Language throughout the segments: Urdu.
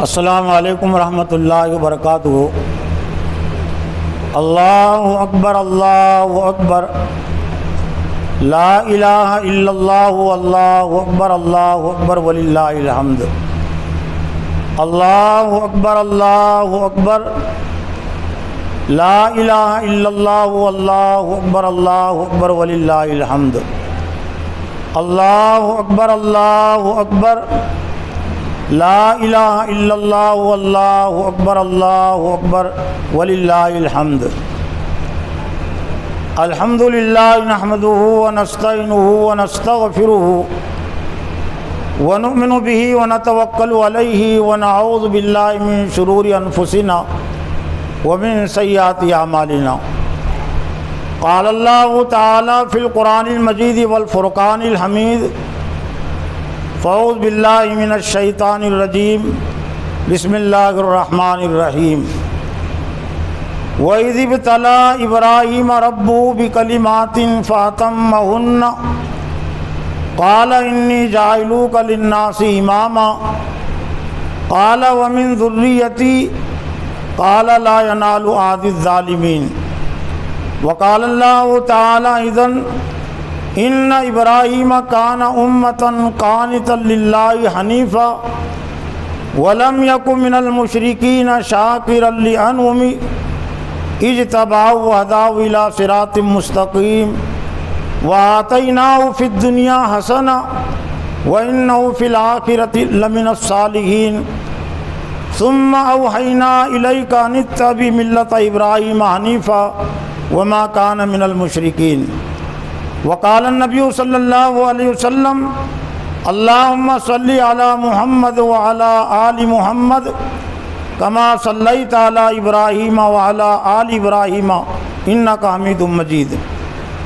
السلام علیکم ورحمۃ اللہ وبرکاتہ۔ اللہ اکبر اللہ اکبر، لا الہ الا اللہ، اللہ اکبر وللہ الحمد۔ اللہ اکبر، لا الہ الا اللہ، اللہ اکبر وللہ الحمد۔ اللہ اکبر، لا الہ الا اللہ، اللہ اکبر وللہ الحمد۔ الحمد للہ نحمدہ ونستعینہ ونستغفرہ ونؤمن بہ ونتوکل علیہ ونعوذ باللہ من شرور انفسنا ومن سیئات اعمالنا۔ قال اللہ تعالی فی القرآن المجید والفرقان الحمید، فاعوذ باللہ من الشیطان الرجیم، بسم اللہ الرحمن الرحیم۔ وَإِذِ ابْتَلَىٰ إِبْرَاهِيمَ رَبُّهُ بِكَلِمَاتٍ فَأَتَمَّهُنَّ قَالَ إِنِّي جَاعِلُكَ لِلنَّاسِ إِمَامًا قَالَ وَمِن ذُرِّيَّتِي قَالَ لَا يَنَالُ عَهْدِ الظَّالِمِينَ۔ وقال اللہ تعالی اذن ان ابراہیم کان امة قانتا للہ حنیفا ولم یک من المشرکین شاکرا لانعمہ اجتباہ وہداہ الی صراط مستقیم وآتیناہ فی الدنیا حسنہ وانہ فی الآخرۃ لمن الصالحین ثم اوحینا الیک ان اتبع ملۃ ابراہیم حنیفا وما کان من المشرکین۔ وقال النبی صلی اللہ علیہ وسلم اللہم صلی علی محمد وعلی آل محمد کما صلیت علی ابراہیم وعلی آل ابراہیم انک حمید مجید۔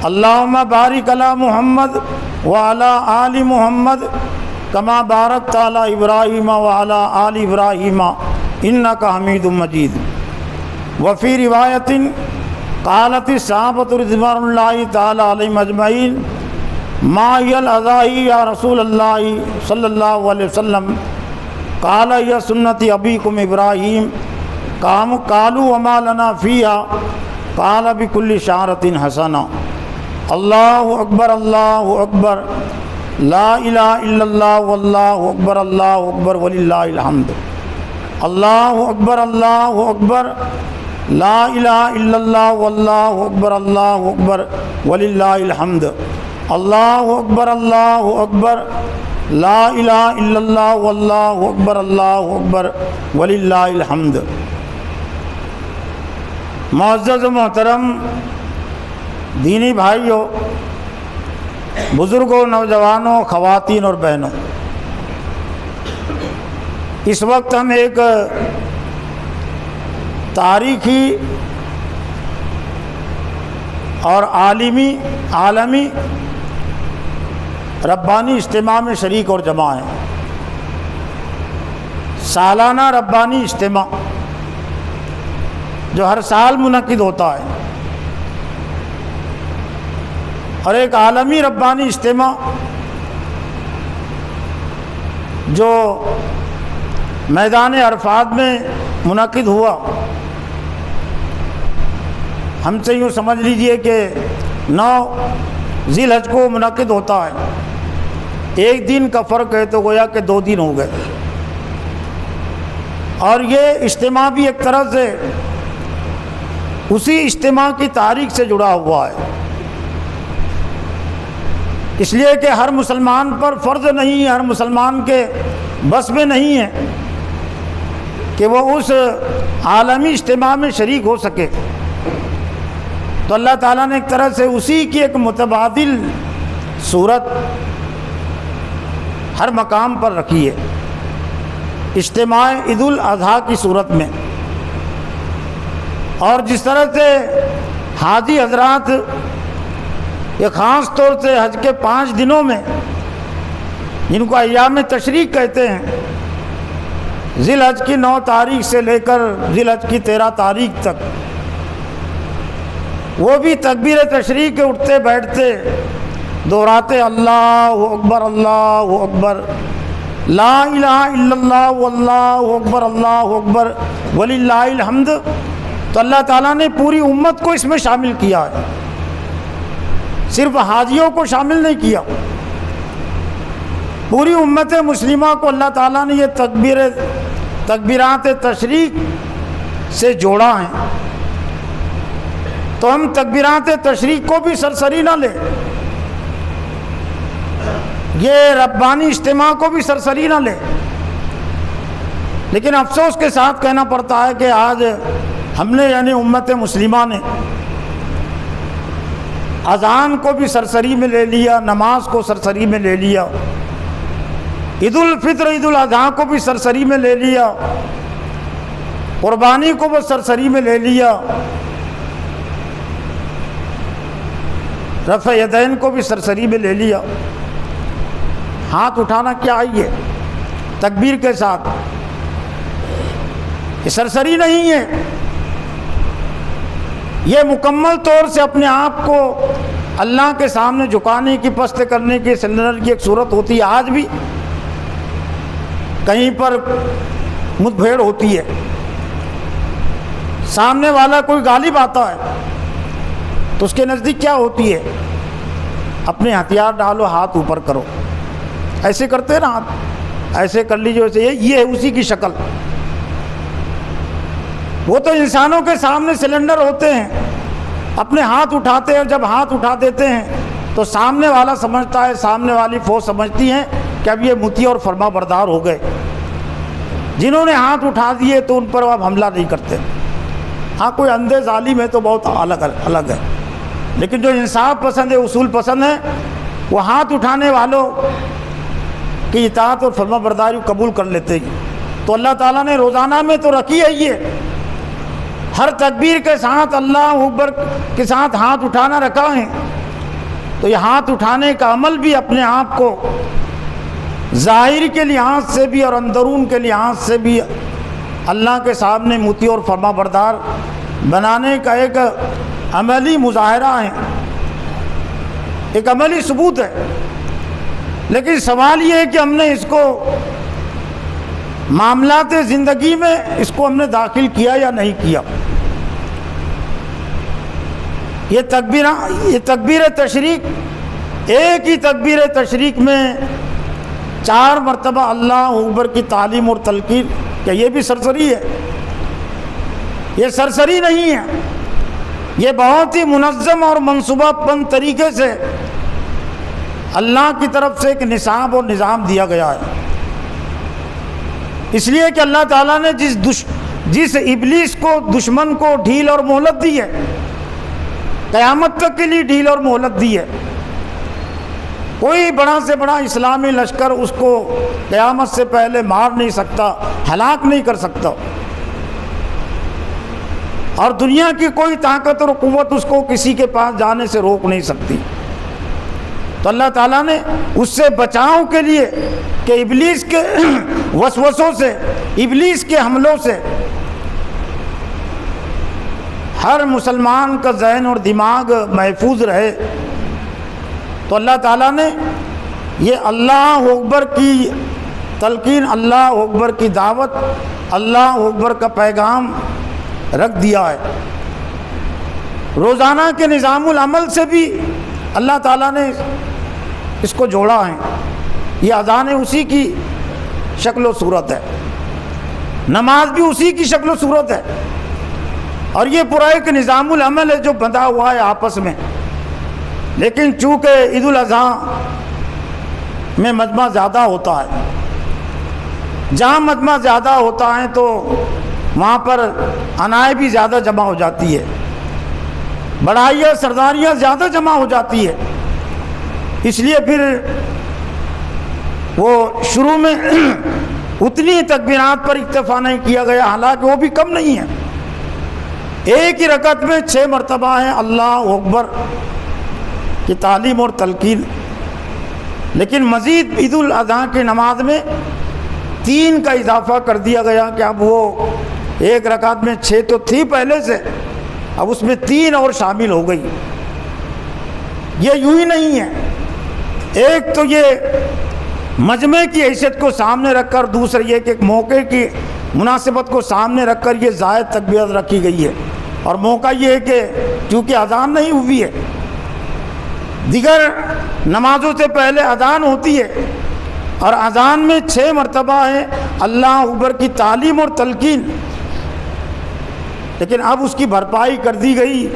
اللہم بارک علی محمد وعلی آل محمد کما بارکت علی ابراہیم وعلی آل ابراہیم انک حمید مجید۔ وفی روایت قالت الصحابۃ رضوان اللہ تعالی علیہم اجمعین ما هی الاضاحی یا رسول اللہ صلی اللہ علیہ وسلم؟ قال ہی سنت ابیکم ابراہیم۔ قالوا وما لنا فیہا؟ قال بکل شعرۃ حسنہ۔ اللہ اکبر، لا الہ الا اللہ، واللہ اکبر وللہ الحمد۔ اللہ اکبر، لا الہ الا اللہ، واللہ اکبر وللہ الحمد۔ اللہ اکبر، لا الہ الا اللہ، واللہ اکبر وللہ الحمد۔ معزز و محترم دینی بھائیوں، بزرگوں، نوجوانوں، خواتین اور بہنوں، اس وقت ہم ایک تاریخی اور عالمی ربانی اجتماع میں شریک اور جمع ہیں۔ سالانہ ربانی اجتماع جو ہر سال منعقد ہوتا ہے، اور ایک عالمی ربانی اجتماع جو میدان عرفات میں منعقد ہوا۔ ہم سے یوں سمجھ لیجئے کہ 9 ذی الحج کو منعقد ہوتا ہے، ایک دن کا فرق ہے تو گویا کہ 2 دن ہو گئے، اور یہ اجتماع بھی ایک طرح سے اسی اجتماع کی تاریخ سے جڑا ہوا ہے، اس لیے کہ ہر مسلمان پر فرض نہیں ہے، ہر مسلمان کے بس میں نہیں ہے کہ وہ اس عالمی اجتماع میں شریک ہو سکے، تو اللہ تعالیٰ نے ایک طرح سے اسی کی ایک متبادل صورت ہر مقام پر رکھی ہے، اجتماع عید الاضحیٰ کی صورت میں۔ اور جس طرح سے حاجی حضرات یہ خاص طور سے حج کے 5 دنوں میں، جن کو ایام تشریق کہتے ہیں، ذی الحج کی 9 تاریخ سے لے کر ذی الحج کی 13 تاریخ تک، وہ بھی تکبیر تشریق کے اٹھتے بیٹھتے دہراتے اللہ اکبر، لا الہ الا اللہ واللہ اکبر اللہ اکبر وللہ الحمد، تو اللہ تعالیٰ نے پوری امت کو اس میں شامل کیا ہے، صرف حاجیوں کو شامل نہیں کیا، پوری امت مسلمہ کو اللہ تعالیٰ نے یہ تکبیرات تشریق سے جوڑا ہے۔ تو ہم تکبیرات تشریق کو بھی سرسری نہ لیں، یہ ربانی اجتماع کو بھی سرسری نہ لیں، لیکن افسوس کے ساتھ کہنا پڑتا ہے کہ آج ہم نے یعنی امت مسلمہ نے اذان کو بھی سرسری میں لے لیا، نماز کو سرسری میں لے لیا، عید الفطر عید الاضحیٰ کو بھی سرسری میں لے لیا، قربانی کو وہ سرسری میں لے لیا، رفع یدین کو بھی سرسری میں لے لیا۔ ہاتھ اٹھانا کیا ہے؟ تکبیر کے ساتھ، یہ سرسری نہیں ہے، یہ مکمل طور سے اپنے آپ کو اللہ کے سامنے جھکانے کی، پست کرنے کی، سرنڈر کی ایک صورت ہوتی ہے۔ آج بھی کہیں پر مد بھیڑ ہوتی ہے، سامنے والا کوئی غالب آتا ہے تو اس کے نزدیک کیا ہوتی ہے؟ اپنے ہتھیار ڈالو، ہاتھ اوپر کرو، ایسے کرتے ہیں نا، ہاتھ ایسے کر لیجیے، ویسے یہ ہے اسی کی شکل۔ وہ تو انسانوں کے سامنے سلنڈر ہوتے ہیں، اپنے ہاتھ اٹھاتے ہیں، جب ہاتھ اٹھا دیتے ہیں تو سامنے والا سمجھتا ہے، سامنے والی فوج سمجھتی ہے کہ اب یہ مطیع اور فرما بردار ہو گئے، جنہوں نے ہاتھ اٹھا دیے تو ان پر اب حملہ نہیں کرتے۔ ہاں کوئی اندھے ظالم ہے تو بہت الگ ہے، لیکن جو انصاف پسند ہے، اصول پسند ہے، وہ ہاتھ اٹھانے والوں کی اطاعت اور فرما برداری قبول کر لیتے ہیں۔ تو اللہ تعالیٰ نے روزانہ میں تو رکھی ہے یہ، ہر تکبیر کے ساتھ اللہ اکبر کے ساتھ ہاتھ اٹھانا رکھا ہے، تو یہ ہاتھ اٹھانے کا عمل بھی اپنے آپ کو ظاہر کے لحاظ سے بھی اور اندرون کے لحاظ سے بھی اللہ کے سامنے مطیع اور فرما بردار بنانے کا ایک عملی مظاہرہ ہے، ایک عملی ثبوت ہے۔ لیکن سوال یہ ہے کہ ہم نے اس کو معاملات زندگی میں اس کو ہم نے داخل کیا یا نہیں کیا۔ یہ تکبیر تشریق، ایک ہی تکبیر تشریق میں 4 مرتبہ اللہ اکبر کی تعلیم اور تلقین، کیا یہ بھی سرسری ہے؟ یہ سرسری نہیں ہے، یہ بہت ہی منظم اور منصوبہ بند طریقے سے اللہ کی طرف سے ایک نصاب اور نظام دیا گیا ہے۔ اس لیے کہ اللہ تعالیٰ نے جس ابلیس کو، دشمن کو ڈھیل اور مہلت دی ہے، قیامت تک کے لیے ڈھیل اور مہلت دی ہے، کوئی بڑا سے بڑا اسلامی لشکر اس کو قیامت سے پہلے مار نہیں سکتا، ہلاک نہیں کر سکتا، اور دنیا کی کوئی طاقت اور قوت اس کو کسی کے پاس جانے سے روک نہیں سکتی۔ تو اللہ تعالیٰ نے اس سے بچاؤ کے لیے کہ ابلیس کے وسوسوں سے، ابلیس کے حملوں سے ہر مسلمان کا ذہن اور دماغ محفوظ رہے، تو اللہ تعالیٰ نے یہ اللہ اکبر کی تلقین، اللہ اکبر کی دعوت، اللہ اکبر کا پیغام رکھ دیا ہے۔ روزانہ کے نظام العمل سے بھی اللہ تعالیٰ نے اس کو جوڑا ہے۔ یہ اذان اسی کی شکل و صورت ہے، نماز بھی اسی کی شکل و صورت ہے، اور یہ پورا ایک نظام العمل ہے جو بندھا ہوا ہے آپس میں۔ لیکن چونکہ عید الاضحیٰ میں مجمع زیادہ ہوتا ہے، جہاں مجمع زیادہ ہوتا ہے تو وہاں پر انائے بھی زیادہ جمع ہو جاتی ہے، بڑھائیاں سرداریاں زیادہ جمع ہو جاتی ہے، اس لیے پھر وہ شروع میں اتنی تکبیرات پر اکتفا نہیں کیا گیا، حالانکہ وہ بھی کم نہیں ہے۔ ایک ہی رکعت میں 6 مرتبہ ہے اللہ اکبر کی تعلیم اور تلقین، لیکن مزید عید الاضحیٰ کی نماز میں 3 کا اضافہ کر دیا گیا کہ اب وہ ایک رکعت میں 6 تو تھی پہلے سے، اب اس میں 3 اور شامل ہو گئی۔ یہ یوں ہی نہیں ہے، ایک تو یہ مجمع کی حیثیت کو سامنے رکھ کر، دوسرے یہ کہ ایک موقع کی مناسبت کو سامنے رکھ کر یہ زائد تکبیرات رکھی گئی ہے۔ اور موقع یہ ہے کہ چونکہ اذان نہیں ہوئی ہے، دیگر نمازوں سے پہلے اذان ہوتی ہے، اور اذان میں 6 مرتبہ ہے اللہ اکبر کی تعلیم اور تلقین، لیکن اب اس کی بھرپائی کر دی گئی۔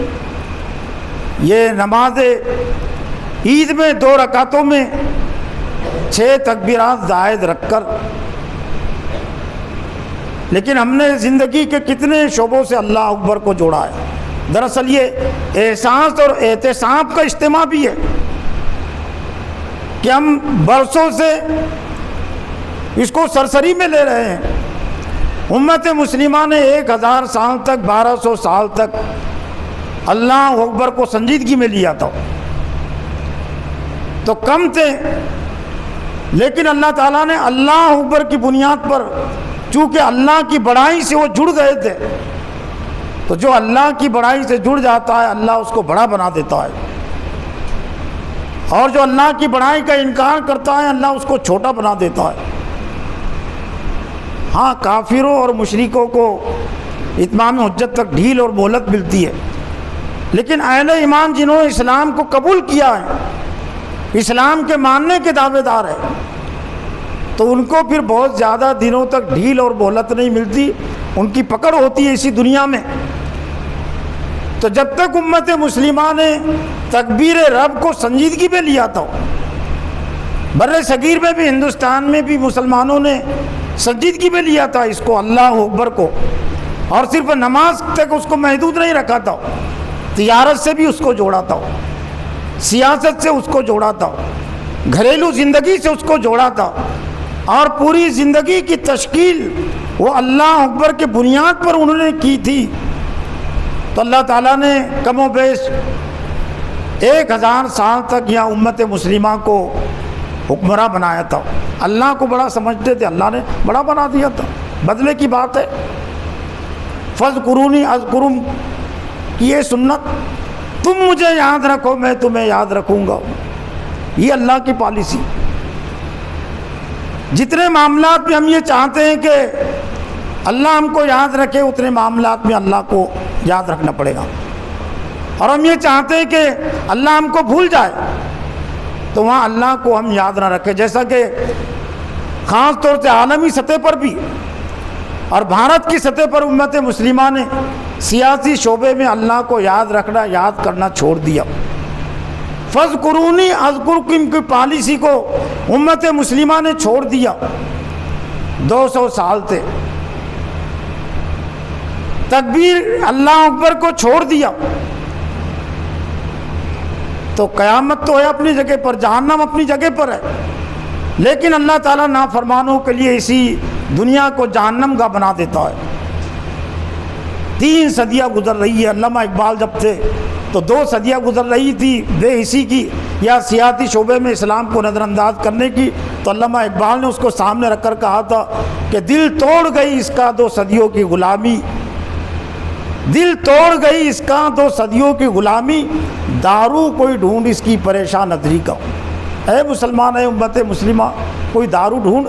یہ نماز عید میں 2 رکعتوں میں 6 تکبیرات زائد رکھ کر، لیکن ہم نے زندگی کے کتنے شعبوں سے اللہ اکبر کو جوڑا ہے۔ دراصل یہ احساس اور احتساب کا اجتماع بھی ہے کہ ہم برسوں سے اس کو سرسری میں لے رہے ہیں۔ امت مسلمہ نے 1000 سال تک، 1200 سال تک اللہ اکبر کو سنجیدگی میں لیا تھا، تو کم تھے، لیکن اللہ تعالیٰ نے اللہ اکبر کی بنیاد پر، چونکہ اللہ کی بڑائی سے وہ جڑ گئے تھے، تو جو اللہ کی بڑائی سے جڑ جاتا ہے اللہ اس کو بڑا بنا دیتا ہے، اور جو اللہ کی بڑائی کا انکار کرتا ہے اللہ اس کو چھوٹا بنا دیتا ہے۔ ہاں، کافروں اور مشرکوں کو اتمام حجت تک ڈھیل اور مہلت ملتی ہے، لیکن اہل ایمان جنہوں نے اسلام کو قبول کیا ہے، اسلام کے ماننے کے دعوے دار ہیں، تو ان کو پھر بہت زیادہ دنوں تک ڈھیل اور مہلت نہیں ملتی، ان کی پکڑ ہوتی ہے اسی دنیا میں۔ تو جب تک امت مسلمہ نے تکبیر رب کو سنجیدگی میں لیا تھا، بر صغیر میں بھی، ہندوستان میں بھی مسلمانوں نے سنجیدگی میں لیا تھا اس کو، اللہ اکبر کو، اور صرف نماز تک اس کو محدود نہیں رکھا تھا، تجارت سے بھی اس کو جوڑا تھا، سیاست سے اس کو جوڑا تھا، گھریلو زندگی سے اس کو جوڑا تھا، اور پوری زندگی کی تشکیل وہ اللہ اکبر کے بنیاد پر انہوں نے کی تھی۔ تو اللہ تعالیٰ نے کم و بیش 1000 سال تک یہاں امت مسلمہ کو حکمراں بنایا تھا۔ اللہ کو بڑا سمجھتے تھے، اللہ نے بڑا بنا دیا تھا، بدلے کی بات ہے۔ فاذکرونی اذکرکم کی یہ سنت، تم مجھے یاد رکھو میں تمہیں یاد رکھوں گا، یہ اللہ کی پالیسی۔ جتنے معاملات میں ہم یہ چاہتے ہیں کہ اللہ ہم کو یاد رکھے، اتنے معاملات میں اللہ کو یاد رکھنا پڑے گا، اور ہم یہ چاہتے ہیں کہ اللہ ہم کو بھول جائے تو وہاں اللہ کو ہم یاد نہ رکھیں۔ جیسا کہ خاص طور سے عالمی سطح پر بھی اور بھارت کی سطح پر امت مسلمہ نے سیاسی شعبے میں اللہ کو یاد رکھنا، یاد کرنا چھوڑ دیا۔ فاذکرونی اذکرکم کی پالیسی کو امت مسلمہ نے چھوڑ دیا۔ 200 سال تھے، تکبیر اللہ اکبر کو چھوڑ دیا، تو قیامت تو ہے اپنی جگہ پر، جہنم اپنی جگہ پر ہے، لیکن اللہ تعالیٰ نافرمانوں کے لیے اسی دنیا کو جہنم کا بنا دیتا ہے۔ 3 صدیاں گزر رہی ہے۔ علامہ اقبال جب تھے تو 2 صدیاں گزر رہی تھی بے حسی کی یا سیاسی شعبے میں اسلام کو نظر انداز کرنے کی، تو علامہ اقبال نے اس کو سامنے رکھ کر کہا تھا کہ دل توڑ گئی اس کا 2 صدیوں کی غلامی، دل توڑ گئی اس کا 2 صدیوں کی غلامی، دارو کوئی ڈھونڈ اس کی پریشان نظری کا۔ اے مسلمان، اے امت مسلمہ، کوئی دارو ڈھونڈ،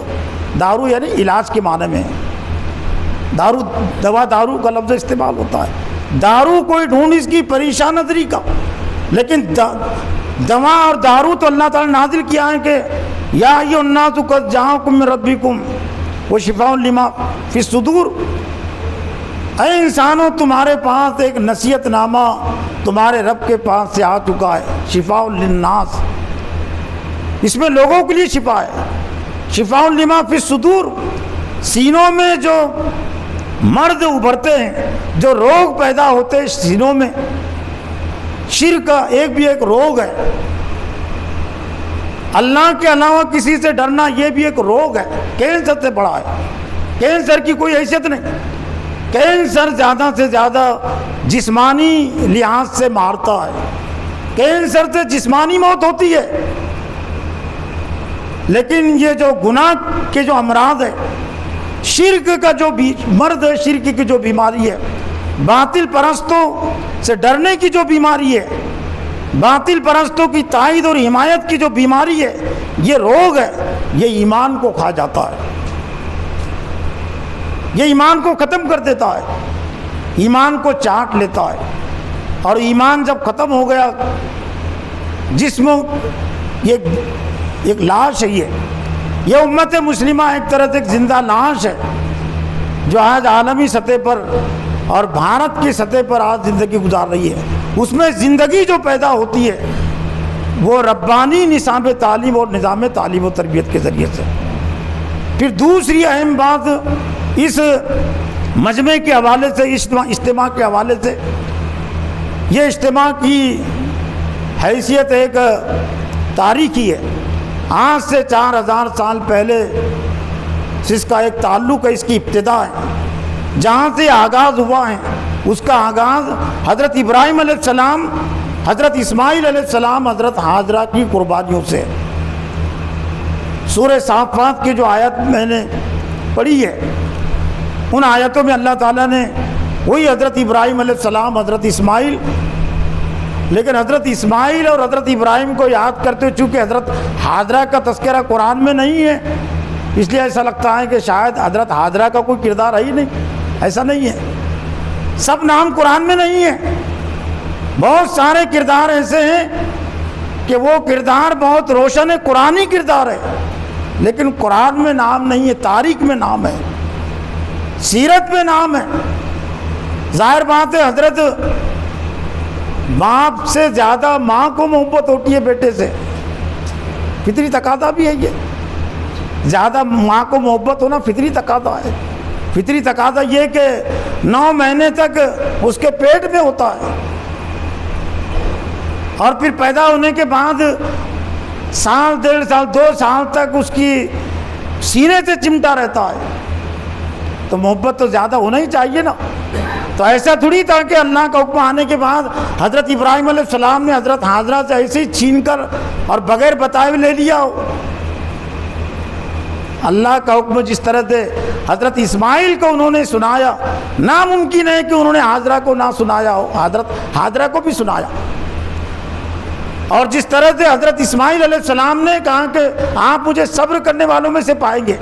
دارو یعنی علاج کے معنی میں ہے، دارو دوا، دارو کا لفظ استعمال ہوتا ہے، دارو کوئی ڈھونڈ اس کی پریشان نظری کا۔ لیکن دوا اور دارو تو اللہ تعالیٰ نے نازل کیا ہے کہ یا ایھا الناس قد جاءکم من ربکم وشفاء لما فی الصدور، اے انسانوں تمہارے پاس ایک نصیحت نامہ تمہارے رب کے پاس سے آ چکا ہے، شفاء للناس، اس میں لوگوں کے لیے شفا ہے، شفاء لما فی الصدور، سینوں میں جو مرض ابھرتے ہیں، جو روگ پیدا ہوتے ہیں سینوں میں، شرک کا ایک روگ ہے، اللہ کے علاوہ کسی سے ڈرنا یہ بھی ایک روگ ہے، کینسر سے بڑا ہے، کینسر کی کوئی حیثیت نہیں۔ کینسر زیادہ سے زیادہ جسمانی لحاظ سے مارتا ہے، کینسر سے جسمانی موت ہوتی ہے، لیکن یہ جو گناہ کے جو امراض ہے، شرک کا جو مرض ہے، شرک کی جو بیماری ہے، باطل پرستوں سے ڈرنے کی جو بیماری ہے، باطل پرستوں کی تائید اور حمایت کی جو بیماری ہے، یہ روگ ہے، یہ ایمان کو کھا جاتا ہے، یہ ایمان کو ختم کر دیتا ہے، ایمان کو چاٹ لیتا ہے۔ اور ایمان جب ختم ہو گیا، جسم یہ ایک لاش ہے، یہ امت مسلمہ ایک طرح سے ایک زندہ لاش ہے جو آج عالمی سطح پر اور بھارت کی سطح پر آج زندگی گزار رہی ہے۔ اس میں زندگی جو پیدا ہوتی ہے وہ ربانی نصاب تعلیم اور نظام تعلیم و تربیت کے ذریعے سے۔ پھر دوسری اہم بات اس مجمع کے حوالے سے، اجتماع کے حوالے سے، یہ اجتماع کی حیثیت ایک تاریخی ہے۔ آج سے 4000 سال پہلے سے اس کا ایک تعلق ہے، اس کی ابتدا ہے، جہاں سے آغاز ہوا ہے اس کا آغاز حضرت ابراہیم علیہ السلام، حضرت اسماعیل علیہ السلام، حضرت ہاجرہ کی قربانیوں سے۔ سورہ صافات کی جو آیت میں نے پڑھی ہے، ان آیتوں میں اللہ تعالیٰ نے وہی حضرت ابراہیم علیہ السلام، حضرت اسماعیل، لیکن حضرت اسماعیل اور حضرت ابراہیم کو یاد کرتے ہوئے چونکہ حضرت ہاجرہ کا تذکرہ قرآن میں نہیں ہے، اس لیے ایسا لگتا ہے کہ شاید حضرت ہاجرہ کا کوئی کردار ہے ہی نہیں۔ ایسا نہیں ہے، سب نام قرآن میں نہیں ہے، بہت سارے کردار ایسے ہیں کہ وہ کردار بہت روشن ہے، قرآنی کردار ہے، لیکن قرآن میں نام نہیں ہے، تاریخ میں نام ہے، سیرت میں نام ہے۔ ظاہر بات ہے حضرت باپ سے زیادہ ماں کو محبت ہوتی ہے بیٹے سے، فطری تقاضا بھی ہے، یہ زیادہ ماں کو محبت ہونا فطری تقاضا ہے۔ فطری تقاضا یہ کہ 9 مہینے تک اس کے پیٹ میں ہوتا ہے اور پھر پیدا ہونے کے بعد 1 سال 1.5 سال 2 سال تک اس کی سینے سے چمٹا رہتا ہے، تو محبت تو زیادہ ہونا ہی چاہیے نا۔ تو ایسا تھوڑی تھا کہ اللہ کا حکم آنے کے بعد حضرت ابراہیم علیہ السلام نے حضرت ہاجرہ سے ایسے ہی چھین کر اور بغیر بتائے لے لیا ہو۔ اللہ کا حکم جس طرح سے حضرت اسماعیل کو انہوں نے سنایا، ناممکن ہے کہ انہوں نے ہاجرہ کو نہ سنایا ہو، حضرت ہاجرہ کو بھی سنایا۔ اور جس طرح سے حضرت اسماعیل علیہ السلام نے کہا کہ آپ مجھے صبر کرنے والوں میں سے پائیں گے،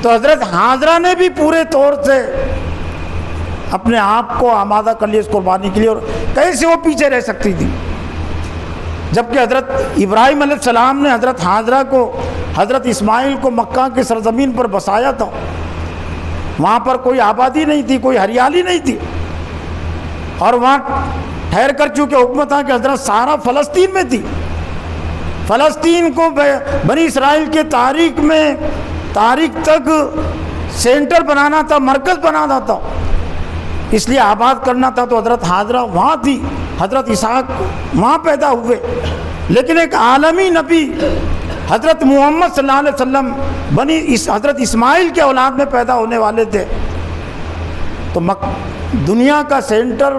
تو حضرت ہاجرہ نے بھی پورے طور سے اپنے آپ کو آمادہ کر لیا اس قربانی کے لیے، اور کیسے وہ پیچھے رہ سکتی تھی، جبکہ حضرت ابراہیم علیہ السلام نے حضرت ہاجرہ کو، حضرت اسماعیل کو مکہ کی سرزمین پر بسایا تھا۔ وہاں پر کوئی آبادی نہیں تھی، کوئی ہریالی نہیں تھی، اور وہاں ٹھہر کر چونکہ حکومت تھا کہ حضرت سارا فلسطین میں تھی۔ فلسطین کو بنی اسرائیل کے تاریخ تک سینٹر بنانا تھا، مرکز بنانا تھا، اس لیے آباد کرنا تھا، تو حضرت ہاجرہ وہاں تھی، حضرت اسحاق وہاں پیدا ہوئے۔ لیکن ایک عالمی نبی حضرت محمد صلی اللہ علیہ وسلم حضرت اسماعیل کے اولاد میں پیدا ہونے والے تھے، تو دنیا کا سینٹر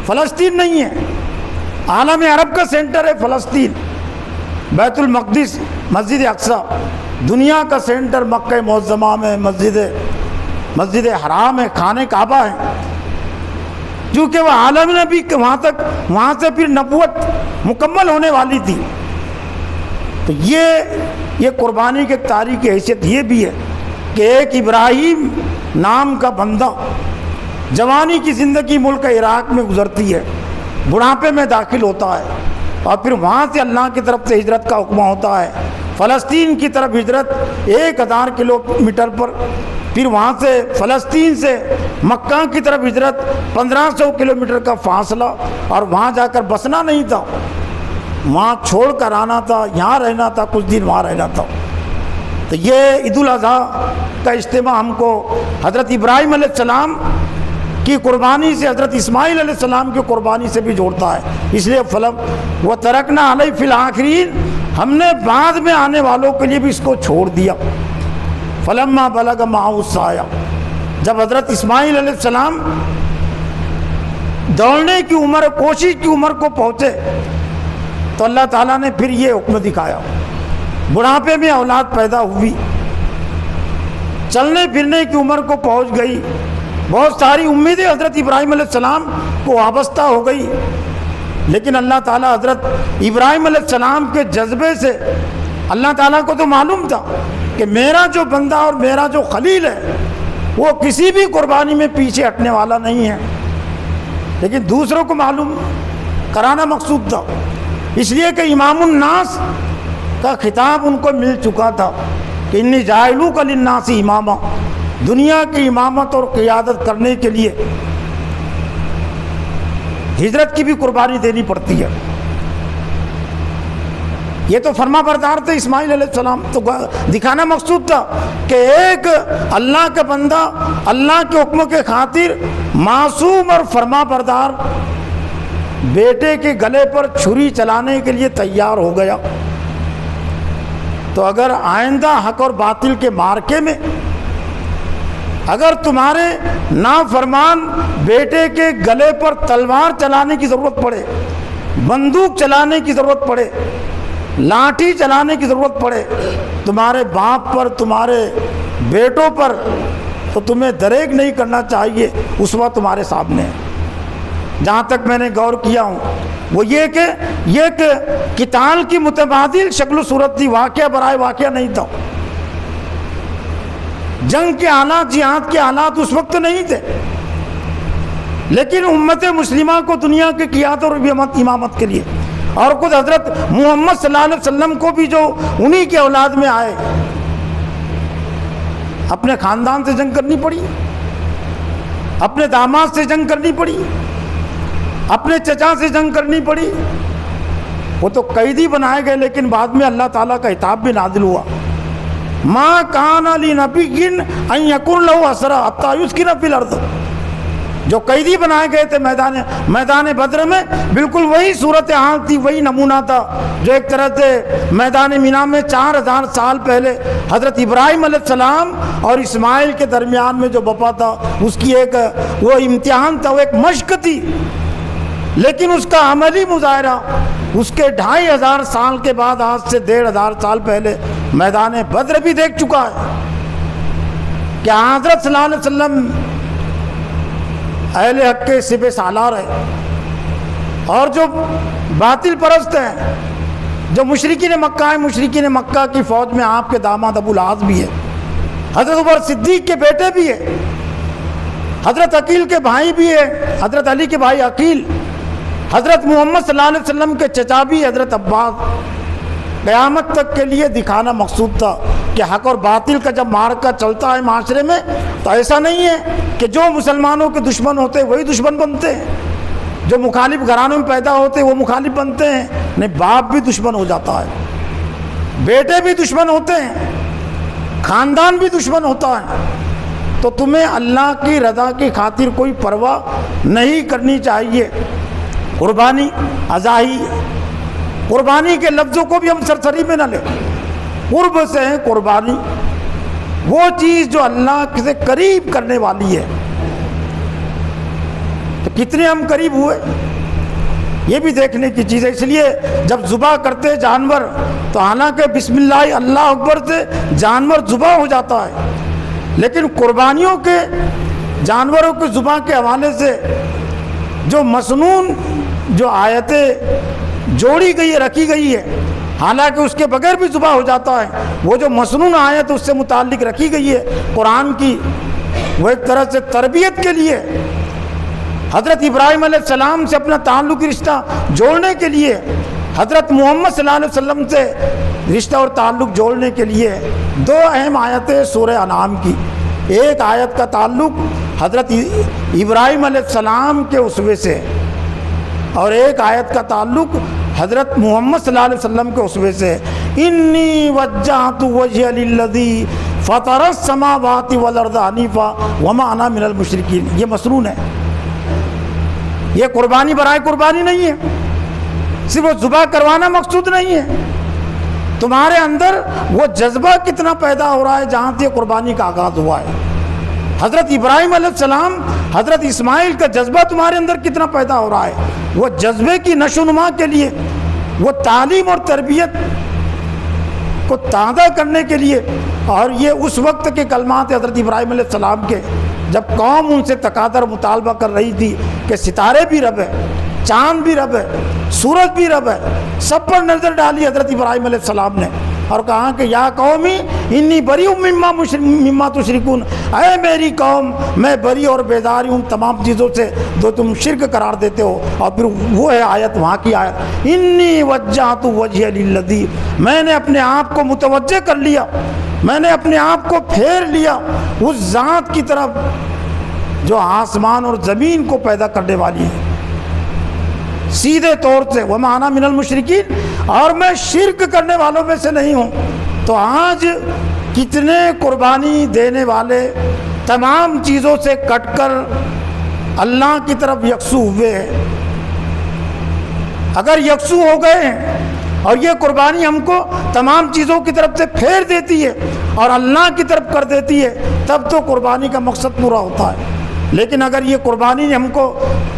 فلسطین نہیں ہے، عالم عرب کا سینٹر ہے فلسطین، بیت المقدس، مسجد اقصی، دنیا کا سینٹر مکہ معظمہ میں مسجد حرام ہے، خانہ کعبہ ہے، کیونکہ وہ عالم نبی وہاں سے پھر نبوت مکمل ہونے والی تھی۔ تو یہ قربانی کے تاریخ کی حیثیت یہ بھی ہے کہ ایک ابراہیم نام کا بندہ جوانی کی زندگی ملک عراق میں گزرتی ہے، بڑھاپے میں داخل ہوتا ہے، اور پھر وہاں سے اللہ کی طرف سے ہجرت کا حکم ہوتا ہے، فلسطین کی طرف ہجرت 1000 کلومیٹر پر، پھر وہاں سے فلسطین سے مکہ کی طرف ہجرت 1500 کلومیٹر کا فاصلہ، اور وہاں جا کر بسنا نہیں تھا، وہاں چھوڑ کر آنا تھا، یہاں رہنا تھا، کچھ دن وہاں رہنا تھا۔ تو یہ عید الاضحیٰ کا اجتماع ہم کو حضرت ابراہیم علیہ السلام کی قربانی سے، حضرت اسماعیل علیہ السلام کی قربانی سے بھی جوڑتا ہے، اس لیے وَتَرَكْنَا عَلَيْهِ فِي الْآخِرِينَ، ہم نے بعد میں آنے والوں کے لیے بھی اس کو چھوڑ دیا۔ فَلَمَّا بَلَغَ مَعَهُ السَّعْيَ، جب حضرت اسماعیل علیہ السلام دوڑنے کی عمر، کوشش کی عمر کو پہنچے، تو اللہ تعالیٰ نے پھر یہ حکم دکھایا، بڑھاپے میں اولاد پیدا ہوئی، چلنے پھرنے کی عمر کو پہنچ گئی، بہت ساری امیدیں حضرت ابراہیم علیہ السلام کو وابستہ ہو گئی، لیکن اللہ تعالیٰ حضرت ابراہیم علیہ السلام کے جذبے سے اللہ تعالیٰ کو تو معلوم تھا کہ میرا جو بندہ اور میرا جو خلیل ہے وہ کسی بھی قربانی میں پیچھے ہٹنے والا نہیں ہے، لیکن دوسروں کو معلوم کرانا مقصود تھا، اس لیے کہ امام الناس کا خطاب ان کو مل چکا تھا کہ انی جاعلوک للناس اماما، دنیا کی امامت اور قیادت کرنے کے لیے ہجرت کی بھی قربانی دینی پڑتی ہے۔ یہ تو فرما بردار تھے اسماعیل علیہ السلام، تو دکھانا مقصود تھا کہ ایک اللہ کا بندہ اللہ کے حکم کے خاطر معصوم اور فرما بردار بیٹے کے گلے پر چھری چلانے کے لیے تیار ہو گیا۔ تو اگر آئندہ حق اور باطل کے معرکے میں اگر تمہارے نافرمان بیٹے کے گلے پر تلوار چلانے کی ضرورت پڑے، بندوق چلانے کی ضرورت پڑے، لاٹھی چلانے کی ضرورت پڑے تمہارے باپ پر، تمہارے بیٹوں پر، تو تمہیں دریغ نہیں کرنا چاہیے، اسوہ تمہارے سامنے ہے۔ جہاں تک میں نے غور کیا ہوں وہ یہ کہ قتال کی متبادل شکل و صورت تھی، واقعہ برائے واقعہ نہیں تھا۔ جنگ کے حالات، جہاد کے حالات اس وقت نہیں تھے، لیکن امت مسلمہ کو دنیا کی قیادت اور امامت کے لیے، اور خود حضرت محمد صلی اللہ علیہ وسلم کو بھی جو انہی کے اولاد میں آئے، اپنے خاندان سے جنگ کرنی پڑی، اپنے داماد سے جنگ کرنی پڑی، اپنے چچا سے جنگ کرنی پڑی۔ وہ تو قیدی بنائے گئے، لیکن بعد میں اللہ تعالیٰ کا خطاب بھی نازل ہوا، ما کان لنبی ان یکن لہ اسری حتی یسکن فی الارض۔ جو قیدی بنائے گئے تھے میدان بدر میں، بالکل وہی صورتحال تھی، وہی نمونہ تھا جو ایک طرح سے میدان مینا میں 4000 سال پہلے حضرت ابراہیم علیہ السلام اور اسماعیل کے درمیان میں جو بپا تھا، اس کی ایک وہ امتحان تھا، وہ ایک مشق تھی، لیکن اس کا عملی مظاہرہ اس کے 2500 سال کے بعد، آج سے 1500 سال پہلے میدان بدر بھی دیکھ چکا ہے کہ حضرت صلی اللہ علیہ وسلم اہل حق کے سپہ سالار ہے، اور جو باطل پرست ہیں، جو مشرکین مکہ ہیں، مشرکین مکہ کی فوج میں آپ کے داماد ابو لہب بھی ہے، حضرت عمر صدیق کے بیٹے بھی ہے، حضرت عقیل کے بھائی بھی ہے، حضرت علی کے بھائی عقیل، حضرت محمد صلی اللہ علیہ وسلم کے چچا بھی حضرت عباس۔ قیامت تک کے لیے دکھانا مقصود تھا کہ حق اور باطل کا جب معرکہ چلتا ہے معاشرے میں، تو ایسا نہیں ہے کہ جو مسلمانوں کے دشمن ہوتے ہیں وہی دشمن بنتے ہیں، جو مخالف گھرانوں میں پیدا ہوتے ہیں وہ مخالف بنتے ہیں، نہیں، باپ بھی دشمن ہو جاتا ہے، بیٹے بھی دشمن ہوتے ہیں، خاندان بھی دشمن ہوتا ہے۔ تو تمہیں اللہ کی رضا کی خاطر کوئی پرواہ نہیں کرنی چاہیے۔ قربانی، اضاحی، قربانی کے لفظوں کو بھی ہم سرسری میں نہ لیں، قرب سے ہے قربانی، وہ چیز جو اللہ سے قریب کرنے والی ہے۔ تو کتنے ہم قریب ہوئے یہ بھی دیکھنے کی چیز ہے۔ اس لیے جب ذبح کرتے جانور تو حالانکہ بسم اللہ اللہ اکبر سے جانور ذبح ہو جاتا ہے، لیکن قربانیوں کے جانوروں کے ذبح کے حوالے سے جو مسنون جو آیتیں جوڑی گئی ہے، رکھی گئی ہے، حالانکہ اس کے بغیر بھی ذبح ہو جاتا ہے، وہ جو مسنون آیت اس سے متعلق رکھی گئی ہے قرآن کی، وہ ایک طرح سے تربیت کے لیے، حضرت ابراہیم علیہ السلام سے اپنا تعلقی رشتہ جوڑنے کے لیے، حضرت محمد صلی اللہ علیہ وسلم سے رشتہ اور تعلق جوڑنے کے لیے دو اہم آیتیں سورہ انعام کی۔ ایک آیت کا تعلق حضرت ابراہیم علیہ السلام کے اسوے سے، اور ایک آیت کا تعلق حضرت محمد صلی اللہ علیہ وسلم کے اسوے سے۔ انی وجہت وجہی للذی فطر السماوات والارض حنیفا وما انا من المشرکین۔ یہ مسنون ہے، یہ قربانی برائے قربانی نہیں ہے، صرف وہ ذبح کروانا مقصود نہیں ہے، تمہارے اندر وہ جذبہ کتنا پیدا ہو رہا ہے جہاں سے قربانی کا آغاز ہوا ہے۔ حضرت ابراہیم علیہ السلام، حضرت اسماعیل کا جذبہ تمہارے اندر کتنا پیدا ہو رہا ہے، وہ جذبے کی نشو و نما کے لیے، وہ تعلیم اور تربیت کو تازہ کرنے کے لیے۔ اور یہ اس وقت کے کلمات حضرت ابراہیم علیہ السلام کے، جب قوم ان سے تقاضا اور مطالبہ کر رہی تھی کہ ستارے بھی رب ہے، چاند بھی رب ہے، سورج بھی رب ہے، سب پر نظر ڈالی حضرت ابراہیم علیہ السلام نے اور کہا کہ یا قومی انی بری مما تشرکون، اے میری قوم میں بری اور بیداری ہوں تمام چیزوں سے جو تم شرک قرار دیتے ہو۔ اور پھر وہ ہے آیت، وہاں کی آیت، انی وجہت وجہی للذی، میں نے اپنے آپ کو متوجہ کر لیا، میں نے اپنے آپ کو پھیر لیا اس ذات کی طرف جو آسمان اور زمین کو پیدا کرنے والی ہے سیدھے طور سے، وما انا من المشرکین، اور میں شرک کرنے والوں میں سے نہیں ہوں۔ تو آج کتنے قربانی دینے والے تمام چیزوں سے کٹ کر اللہ کی طرف یکسو ہوئے ہیں۔ اگر یکسو ہو گئے ہیں اور یہ قربانی ہم کو تمام چیزوں کی طرف سے پھیر دیتی ہے اور اللہ کی طرف کر دیتی ہے، تب تو قربانی کا مقصد پورا ہوتا ہے۔ لیکن اگر یہ قربانی نے ہم کو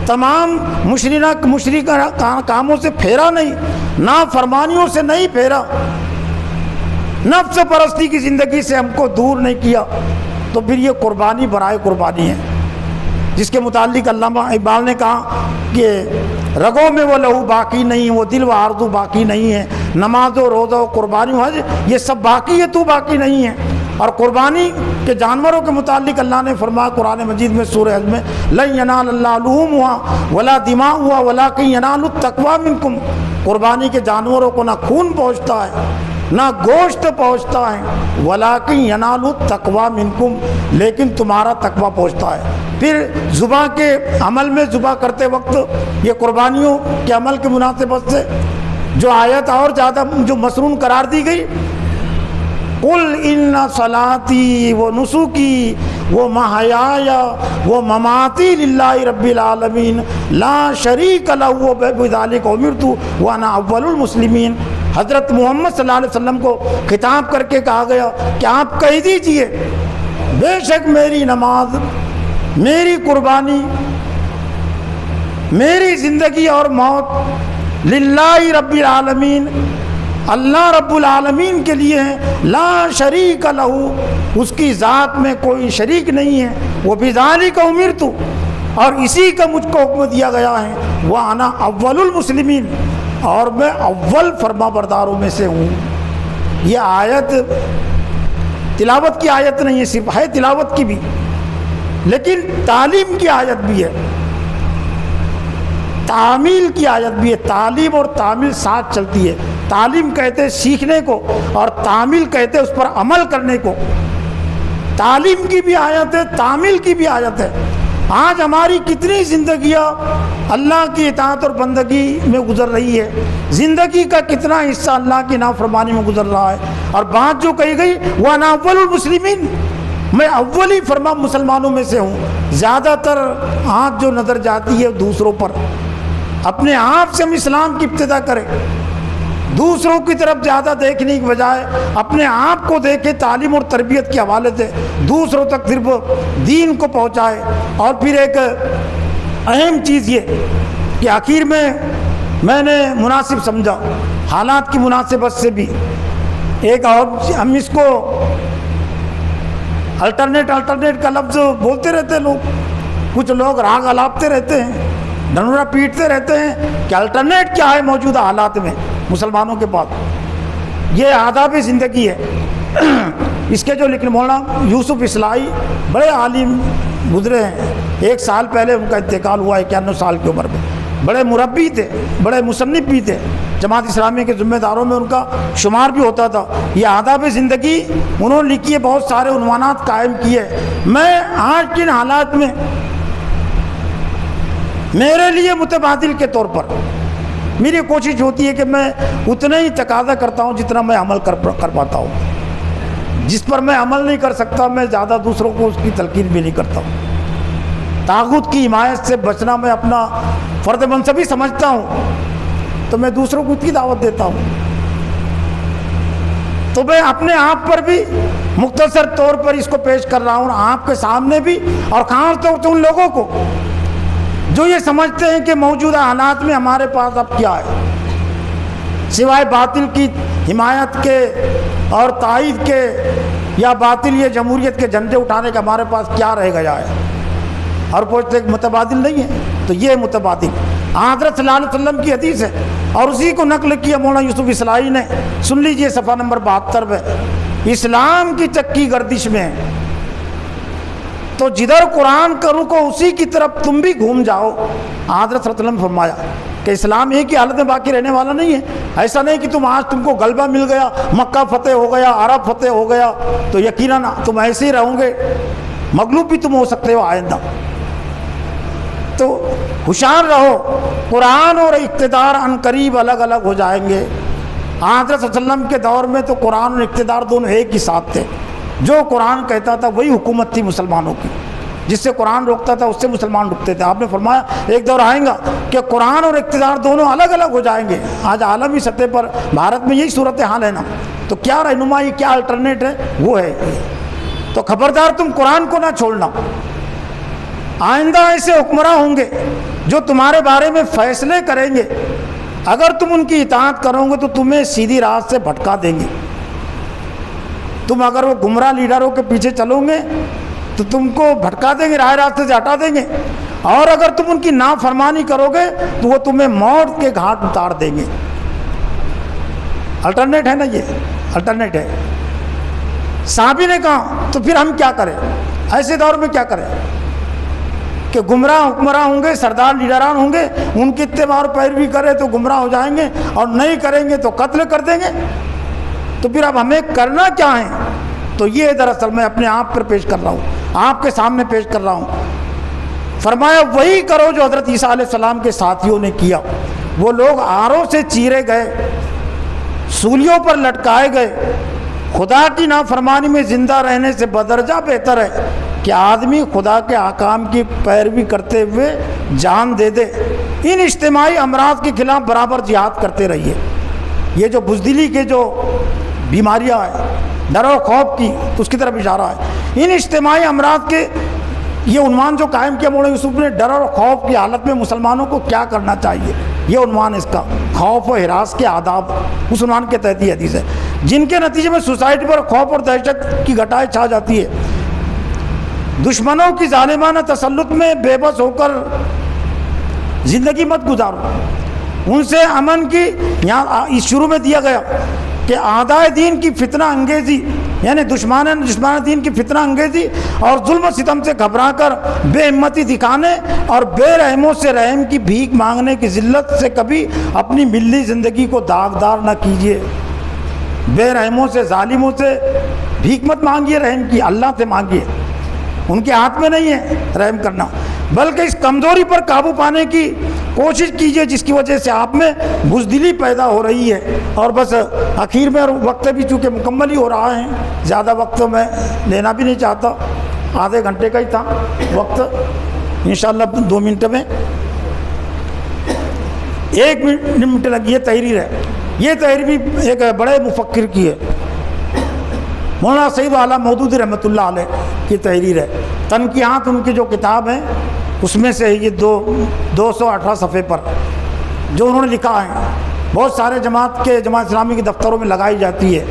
تمام مشرکہ کاموں سے پھیرا نہیں، نافرمانیوں سے نہیں پھیرا، نفس پرستی کی زندگی سے ہم کو دور نہیں کیا، تو پھر یہ قربانی برائے قربانی ہے، جس کے متعلق علامہ اقبال نے کہا کہ رگوں میں وہ لہو باقی نہیں، وہ دل و آرزو باقی نہیں ہے، نماز و روزہ و قربانی و حج یہ سب باقی ہے، تو باقی نہیں ہے۔ اور قربانی کے جانوروں کے متعلق اللہ نے فرمایا قرآن مجید میں سورہ حج میں لن ینال اللہ لحومها ولا دماؤها ولکن ینال التقوی منکم، قربانی کے جانوروں کو نہ خون پہنچتا ہے نہ گوشت پہنچتا ہے، ولیکن ینال التقوی منکم، لیکن تمہارا تقوی پہنچتا ہے۔ پھر ذبح کے عمل میں ذبح کرتے وقت یہ قربانیوں کے عمل کی مناسبت سے جو آیت اور زیادہ جو مسنون قرار دی گئی، قل ان صلاتی و نسکی و محیایا و مماتی للہ رب العالمین لا شریک لہ وبذلک امرت وانا اول المسلمین۔ حضرت محمد صلی اللہ علیہ وسلم کو خطاب کر کے کہا گیا کہ آپ کہہ دیجئے بے شک میری نماز، میری قربانی، میری زندگی اور موت للہ رب العالمین، اللہ رب العالمین کے لیے ہے، لا شریک لہو، اس کی ذات میں کوئی شریک نہیں ہے، وبذالک امرت، اور اسی کا مجھ کو حکم دیا گیا ہے، وانا اول المسلمین، اور میں اول فرما برداروں میں سے ہوں۔ یہ آیت تلاوت کی آیت نہیں ہے، صرف ہے تلاوت کی بھی، لیکن تعلیم کی آیت بھی ہے، تعمیل کی آیت بھی ہے۔ تعلیم اور تعمیل ساتھ چلتی ہے، تعلیم کہتے ہیں سیکھنے کو اور تعمیل کہتے ہیں اس پر عمل کرنے کو۔ تعلیم کی بھی آیت ہے، تعمیل کی بھی آیت ہے۔ آج ہماری کتنی زندگیاں اللہ کی اطاعت اور بندگی میں گزر رہی ہے، زندگی کا کتنا حصہ اللہ کی نافرمانی میں گزر رہا ہے، اور بات جو کہی گئی وہ انا اول المسلمین، میں اولی فرما مسلمانوں میں سے ہوں۔ زیادہ تر آنکھ جو نظر جاتی ہے دوسروں پر، اپنے آپ سے ہم اسلام کی ابتدا کریں، دوسروں کی طرف زیادہ دیکھنے کی بجائے اپنے آپ کو دیکھے، تعلیم اور تربیت کے حوالے سے دوسروں تک صرف دین کو پہنچائے۔ اور پھر ایک اہم چیز یہ کہ آخر میں نے مناسب سمجھا حالات کی مناسبت سے بھی ایک اور، ہم اس کو الٹرنیٹ کا لفظ بولتے رہتے ہیں لوگ، کچھ لوگ راگ الاپتے رہتے ہیں، ڈنڈورا پیٹتے رہتے ہیں کہ الٹرنیٹ کیا ہے موجودہ حالات میں مسلمانوں کے پاس۔ یہ آداب زندگی ہے۔ اس کے جو لکھنے مولانا یوسف اصلاحی بڑے عالم گزرے ہیں، 1 سال پہلے ان کا انتقال ہوا 51 سال کی عمر میں، بڑے مربی تھے، بڑے مصنف بھی تھے، جماعت اسلامی کے ذمہ داروں میں ان کا شمار بھی ہوتا تھا۔ یہ آداب زندگی انہوں نے لکھی ہے، بہت سارے عنوانات قائم کیے۔ میں آج کے حالات میں میرے لیے متبادل کے طور پر میری کوشش ہوتی ہے کہ میں اتنا ہی تقاضا کرتا ہوں جتنا میں عمل کر پاتا ہوں، جس پر میں عمل نہیں کر سکتا میں زیادہ دوسروں کو اس کی تلقین بھی نہیں کرتا ہوں۔ طاغوت کی حمایت سے بچنا میں اپنا فرض منصبی سمجھتا ہوں، تو میں دوسروں کو اس کی دعوت دیتا ہوں۔ تو میں اپنے آپ پر بھی مختصر طور پر اس کو پیش کر رہا ہوں، آپ کے سامنے بھی، اور خاص طور سے ان لوگوں کو جو یہ سمجھتے ہیں کہ موجودہ حالات میں ہمارے پاس اب کیا ہے، سوائے باطل کی حمایت کے اور تائید کے، یا باطل یہ جمہوریت کے جھنڈے اٹھانے کا ہمارے پاس کیا رہ گیا ہے، اور پوچھتے کہ متبادل نہیں ہے۔ تو یہ متبادل حضرت صلی اللہ علیہ وسلم کی حدیث ہے، اور اسی کو نقل کیا مولانا یوسف اصلاحی نے۔ سن لیجئے صفحہ نمبر 72 پہ، اسلام کی چکی گردش میں ہے، تو جدھر قرآن کا رخ ہو اسی کی طرف تم بھی گھوم جاؤ۔ حضرت صلی اللہ علیہ وسلم نے فرمایا کہ اسلام ایک ہی حالت میں باقی رہنے والا نہیں ہے۔ ایسا نہیں کہ تم کو غلبہ مل گیا، مکہ فتح ہو گیا، عرب فتح ہو گیا تو یقیناً تم ایسے ہی رہو گے، مغلوب بھی تم ہو سکتے ہو آئندہ۔ تو ہوشیار رہو، قرآن اور اقتدار عن قریب الگ الگ ہو جائیں گے۔ حضرت صلی اللہ علیہ وسلم کے دور میں تو قرآن اور اقتدار دونوں ایک ہی ساتھ تھے، جو قرآن کہتا تھا وہی حکومت تھی مسلمانوں کی، جس سے قرآن روکتا تھا اس سے مسلمان رکتے تھے۔ آپ نے فرمایا ایک دور آئے گا کہ قرآن اور اقتدار دونوں الگ الگ ہو جائیں گے۔ آج عالمی سطح پر بھارت میں یہی صورتحال ہے نا، تو کیا رہنمائی، کیا الٹرنیٹ ہے، وہ ہے۔ تو خبردار تم قرآن کو نہ چھوڑنا۔ آئندہ ایسے حکمراں ہوں گے جو تمہارے بارے میں فیصلے کریں گے، اگر تم ان کی اطاعت کرو گے تو تمہیں سیدھی راہ سے بھٹکا دیں گے۔ تم اگر وہ گمراہ لیڈروں کے پیچھے چلو گے تو تم کو بھٹکا دیں گے، راہ راستے سے ہٹا دیں گے، اور اگر تم ان کی نافرمانی کرو گے تو وہ تمہیں موت کے گھاٹ اتار دیں گے۔ الٹرنیٹ ہے نا، یہ الٹرنیٹ ہے۔ صحابی نے کہا تو پھر ہم کیا کریں، ایسے دور میں کیا کریں کہ گمراہ حکمراں ہوں گے، سردار لیڈران ہوں گے، ان کی اتباع اور پیروی کرے تو گمراہ ہو جائیں گے، اور نہیں کریں گے تو قتل کر دیں گے۔ تو پھر اب ہمیں کرنا کیا ہے؟ تو یہ دراصل میں اپنے آپ پر پیش کر رہا ہوں، آپ کے سامنے پیش کر رہا ہوں۔ فرمایا وہی کرو جو حضرت عیسیٰ علیہ السلام کے ساتھیوں نے کیا۔ وہ لوگ آروں سے چیرے گئے، سولیوں پر لٹکائے گئے۔ خدا کی نافرمانی میں زندہ رہنے سے بدرجہ بہتر ہے کہ آدمی خدا کے احکام کی پیروی کرتے ہوئے جان دے دے۔ ان اجتماعی امراض کے خلاف برابر جہاد کرتے رہیے۔ یہ جو بزدلی کے جو بیماریاں ہیں، ڈر و خوف کی، اس کی طرف اشارہ ہے۔ ان اجتماعی امراض کے یہ عنوان جو قائم کیا مولانا یوسف نے، ڈر اور خوف کی حالت میں مسلمانوں کو کیا کرنا چاہیے، یہ عنوان اس کا، خوف و ہراس کے آداب، اس عنوان کے تحت یہ حدیث ہے، جن کے نتیجے میں سوسائٹی پر خوف اور دہشت کی گھٹائیں چھا جاتی ہے۔ دشمنوں کی ظالمانہ تسلط میں بے بس ہو کر زندگی مت گزارو، ان سے امن کی، یہاں شروع میں دیا گیا کہ اعدائے دین کی فتنہ انگیزی، یعنی دشمن دین کی فتنہ انگیزی اور ظلم و ستم سے گھبرا کر بے ہمتی دکھانے اور بے رحموں سے رحم کی بھیک مانگنے کی ذلت سے کبھی اپنی ملی زندگی کو داغدار نہ کیجیے۔ بے رحموں سے، ظالموں سے بھیک مت مانگیے، رحم کی اللہ سے مانگیے، ان کے ہاتھ میں نہیں ہے رحم کرنا، بلکہ اس کمزوری پر قابو پانے کی کوشش کیجئے جس کی وجہ سے آپ میں بزدلی پیدا ہو رہی ہے۔ اور بس آخر میں، اور وقت بھی چونکہ مکمل ہی ہو رہا ہے، زیادہ وقت میں لینا بھی نہیں چاہتا، آدھے گھنٹے کا ہی تھا وقت، انشاءاللہ 2 منٹ میں 1 منٹ لگی ہے۔ تحریر ہے، یہ تحریر بھی ایک بڑے مفکر کی ہے، مولانا سید اعلیٰ مودودی رحمۃ اللہ علیہ کی تحریر ہے۔ تنقیحات ان کی جو کتاب ہے اس میں سے یہ 218 صفحے پر جو انہوں نے لکھا ہے، بہت سارے جماعت اسلامی کے دفتروں میں لگائی جاتی ہے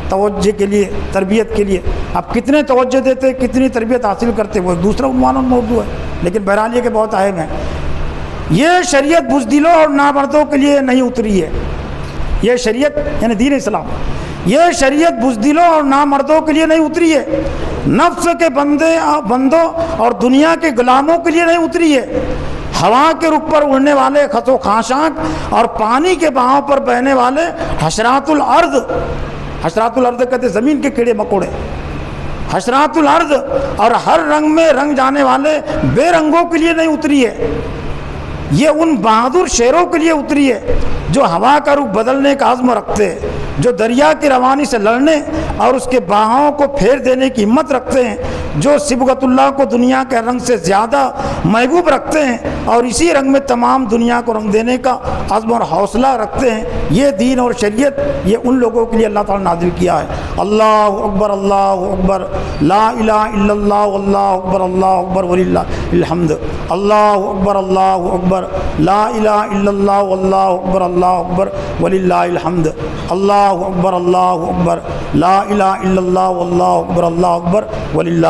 توجہ کے لیے، تربیت کے لیے۔ اب کتنے توجہ دیتے، کتنی تربیت حاصل کرتے، وہ ایک دوسرا عنوان اور موضوع ہے، لیکن بہرحال یہ کہ بہت اہم ہے۔ یہ شریعت بزدلوں اور نامردوں کے لیے نہیں اتری ہے، یہ شریعت یعنی دین اسلام، یہ شریعت بزدلوں اور نامردوں کے لیے نہیں اتری ہے، نفس کے بندوں اور دنیا کے غلاموں کے لیے نہیں اتری ہے۔ ہوا کے رخ پر اڑنے والے خس و خاشاک اور پانی کے بہاؤ پر بہنے والے حشرات الارض، حشرات الارض کہتے زمین کے کیڑے مکوڑے، حشرات الارض، اور ہر رنگ میں رنگ جانے والے بے رنگوں کے لیے نہیں اتری ہے، یہ ان بہادر شیروں کے لیے اتری ہے جو ہوا کا رخ بدلنے کا عزم رکھتے ہیں، جو دریا کی روانی سے لڑنے اور اس کے بہاؤں کو پھیر دینے کی ہمت رکھتے ہیں، جو صبغت اللہ کو دنیا کے رنگ سے زیادہ محبوب رکھتے ہیں اور اسی رنگ میں تمام دنیا کو رنگ دینے کا عزم اور حوصلہ رکھتے ہیں۔ یہ دین اور شریعت یہ ان لوگوں کے لیے اللہ تعالیٰ نے نازل کیا ہے۔ اللہ اکبر، اللہ اکبر، لا الہ الا اللہ، اللہ اکبر، اللہ اکبر وللہ الحمد، اللہ اکبر، اللہ اکبر، لا الہ الا اللہ، اللہ اکبر، اللہ اکبر وللہ الحمد، اللہ اکبر، اللہ اکبر، لا الہ الا اللہ، اللہ اکبر، اللہ اکبر وللہ